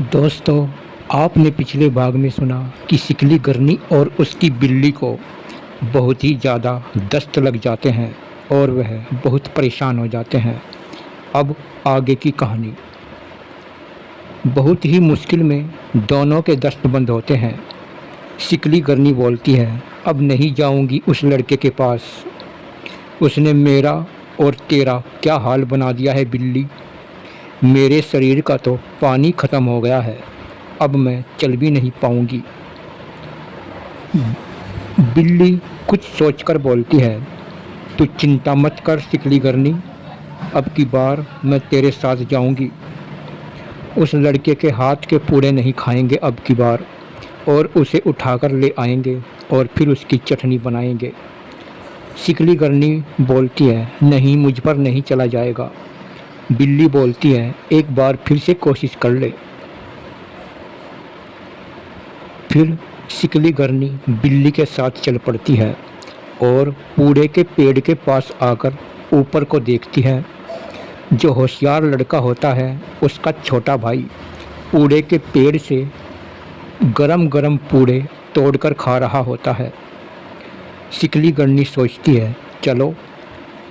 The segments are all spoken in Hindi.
दोस्तों, आपने पिछले भाग में सुना कि शिकली गरनी और उसकी बिल्ली को बहुत ही ज़्यादा दस्त लग जाते हैं और वह बहुत परेशान हो जाते हैं। अब आगे की कहानी। बहुत ही मुश्किल में दोनों के दस्त बंद होते हैं। शिकली गरनी बोलती है, अब नहीं जाऊंगी उस लड़के के पास। उसने मेरा और तेरा क्या हाल बना दिया है बिल्ली। मेरे शरीर का तो पानी ख़त्म हो गया है, अब मैं चल भी नहीं पाऊंगी। बिल्ली कुछ सोचकर बोलती है, तू चिंता मत कर शिकली गरनी, अब की बार मैं तेरे साथ जाऊंगी। उस लड़के के हाथ के पूड़े नहीं खाएंगे अब की बार, और उसे उठाकर ले आएंगे और फिर उसकी चटनी बनाएंगे। शिकली गरनी बोलती है, नहीं, मुझ पर नहीं चला जाएगा। बिल्ली बोलती है, एक बार फिर से कोशिश कर ले। फिर शिकली गरनी बिल्ली के साथ चल पड़ती है और पूड़े के पेड़ के पास आकर ऊपर को देखती है। जो होशियार लड़का होता है, उसका छोटा भाई पूड़े के पेड़ से गरम गरम पूड़े तोड़कर खा रहा होता है। शिकली गरनी सोचती है, चलो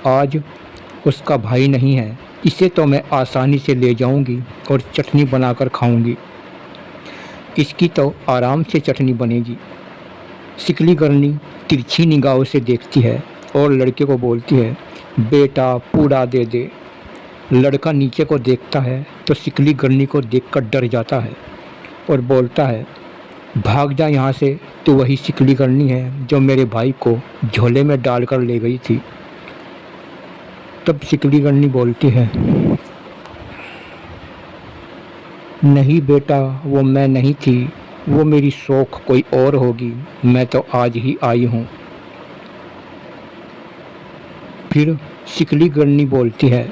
आज उसका भाई नहीं है, इसे तो मैं आसानी से ले जाऊंगी और चटनी बनाकर खाऊंगी। इसकी तो आराम से चटनी बनेगी। शिकली गरनी तिरछी निगाहों से देखती है और लड़के को बोलती है, बेटा पूड़ा दे दे। लड़का नीचे को देखता है तो शिकली गरनी को देखकर डर जाता है और बोलता है, भाग जा यहाँ से, तू वही शिकली गरनी है जो मेरे भाई को झोले में डालकर ले गई थी। तब शिकली गरनी बोलती है, नहीं बेटा, वो मैं नहीं थी, वो मेरी शौक कोई और होगी, मैं तो आज ही आई हूँ। फिर शिकली गरनी बोलती है,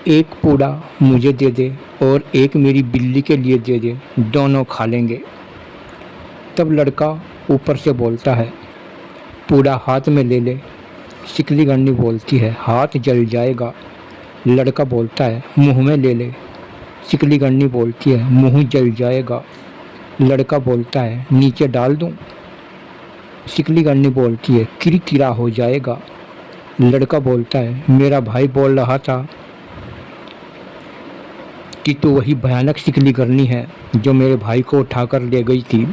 एक पूड़ा मुझे दे दे और एक मेरी बिल्ली के लिए दे दे, दोनों खा लेंगे। तब लड़का ऊपर से बोलता है, पूड़ा हाथ में ले ले। शिकली गरनी बोलती है, हाथ जल जाएगा। लड़का बोलता है, मुंह में ले ले। शिकली गरनी बोलती है, मुंह जल जाएगा। लड़का बोलता है, नीचे डाल दूं। शिकली गरनी बोलती है, किरकिरा हो जाएगा। लड़का बोलता है, मेरा भाई बोल रहा था कि तू वही भयानक शिकली गरनी है जो मेरे भाई को उठाकर ले गई थी।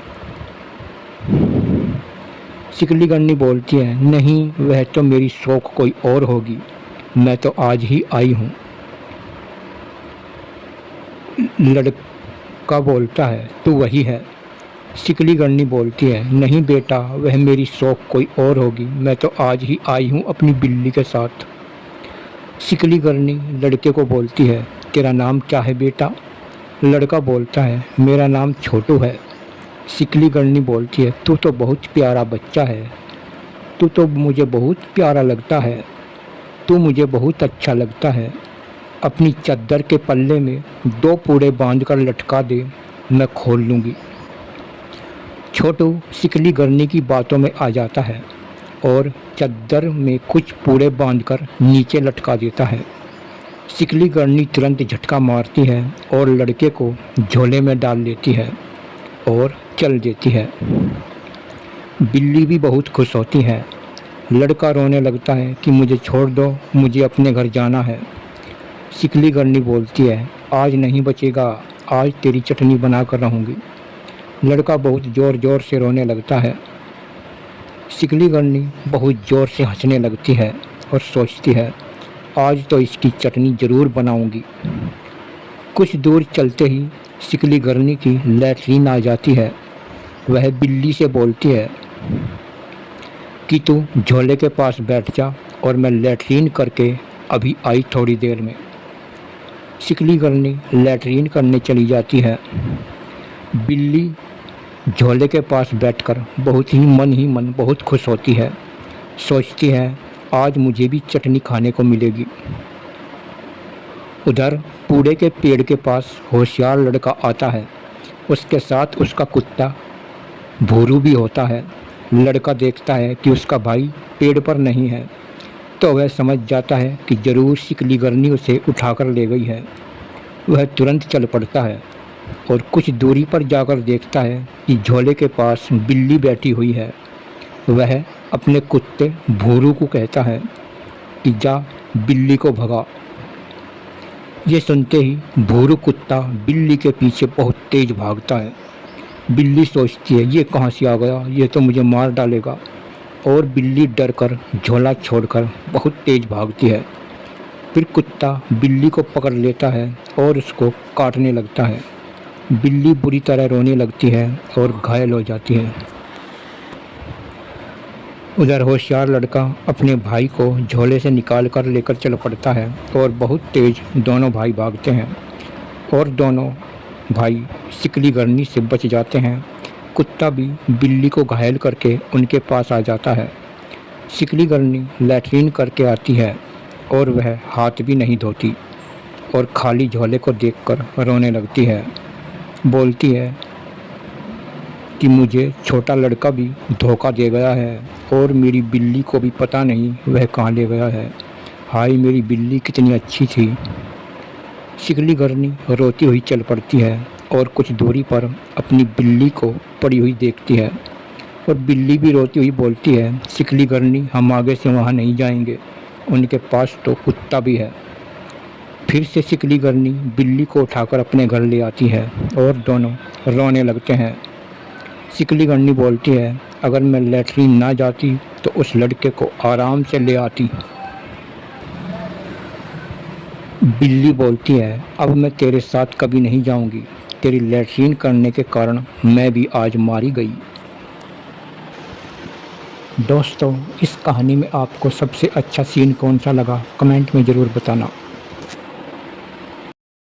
शिकली गरनी बोलती है, नहीं, वह तो मेरी शौक कोई और होगी, मैं तो आज ही आई हूँ। लड़का बोलता है, तू वही है। शिकली गरनी बोलती है, नहीं बेटा, वह मेरी शौक कोई और होगी, मैं तो आज ही आई हूँ अपनी बिल्ली के साथ। शिकली गरनी लड़के को बोलती है, तेरा नाम क्या है बेटा? लड़का बोलता है, मेरा नाम छोटू है। शिकली गरनी बोलती है, तू तो बहुत प्यारा बच्चा है, तू तो मुझे बहुत प्यारा लगता है, तू मुझे बहुत अच्छा लगता है। अपनी चद्दर के पल्ले में 2 पूड़े बांधकर लटका दे, मैं खोल लूँगी। छोटू शिकली गरनी की बातों में आ जाता है और चद्दर में कुछ पूड़े बांधकर नीचे लटका देता है। शिकली गरनी तुरंत झटका मारती है और लड़के को झोले में डाल लेती है और चल देती है। बिल्ली भी बहुत खुश होती है। लड़का रोने लगता है कि मुझे छोड़ दो, मुझे अपने घर जाना है। शिकली गरनी बोलती है, आज नहीं बचेगा, आज तेरी चटनी बना कर रहूँगी। लड़का बहुत ज़ोर ज़ोर से रोने लगता है। शिकली गरनी बहुत ज़ोर से हंसने लगती है और सोचती है, आज तो इसकी चटनी ज़रूर बनाऊँगी। कुछ दूर चलते ही शिकली गरनी की लैट्रीन आ जाती है। वह बिल्ली से बोलती है कि तू झोले के पास बैठ जा और मैं लैट्रीन करके अभी आई थोड़ी देर में। शिकली गरनी लैट्रीन करने चली जाती है। बिल्ली झोले के पास बैठकर बहुत ही मन बहुत खुश होती है। सोचती है, आज मुझे भी चटनी खाने को मिलेगी। उधर पूड़े के पेड़ के पास होशियार लड़का आता है। उसके साथ उसका कुत्ता भूरू भी होता है। लड़का देखता है कि उसका भाई पेड़ पर नहीं है तो वह समझ जाता है कि ज़रूर शिकली गरनी उसे उठाकर ले गई है। वह तुरंत चल पड़ता है और कुछ दूरी पर जाकर देखता है कि झोले के पास बिल्ली बैठी हुई है। वह अपने कुत्ते भूरू को कहता है कि जा बिल्ली को भगा। ये सुनते ही भूरू कुत्ता बिल्ली के पीछे बहुत तेज भागता है। बिल्ली सोचती है ये कहाँ से आ गया, ये तो मुझे मार डालेगा, और बिल्ली डर कर झोला छोड़कर बहुत तेज भागती है। फिर कुत्ता बिल्ली को पकड़ लेता है और उसको काटने लगता है। बिल्ली बुरी तरह रोने लगती है और घायल हो जाती है। उधर होशियार लड़का अपने भाई को झोले से निकाल कर लेकर चल पड़ता है और बहुत तेज दोनों भाई भागते हैं और दोनों भाई सिकली गरनी से बच जाते हैं। कुत्ता भी बिल्ली को घायल करके उनके पास आ जाता है। सिकली गरनी लैट्रीन करके आती है और वह हाथ भी नहीं धोती और खाली झोले को देखकर रोने लगती है। बोलती है कि मुझे छोटा लड़का भी धोखा दे गया है और मेरी बिल्ली को भी पता नहीं वह कहाँ ले गया है। हाय मेरी बिल्ली कितनी अच्छी थी। सिकली गरनी रोती हुई चल पड़ती है और कुछ दूरी पर अपनी बिल्ली को पड़ी हुई देखती है और बिल्ली भी रोती हुई बोलती है सिकली गरनी हम आगे से वहाँ नहीं जाएंगे, उनके पास तो कुत्ता भी है। फिर से सिकली गरनी बिल्ली को उठाकर अपने घर ले आती है और दोनों रोने लगते हैं। सिकली गरनी बोलती है अगर मैं लैट्रीन ना जाती तो उस लड़के को आराम से ले आती। बिल्ली बोलती है अब मैं तेरे साथ कभी नहीं जाऊंगी, तेरी लैट्रीन करने के कारण मैं भी आज मारी गई। दोस्तों इस कहानी में आपको सबसे अच्छा सीन कौन सा लगा कमेंट में ज़रूर बताना।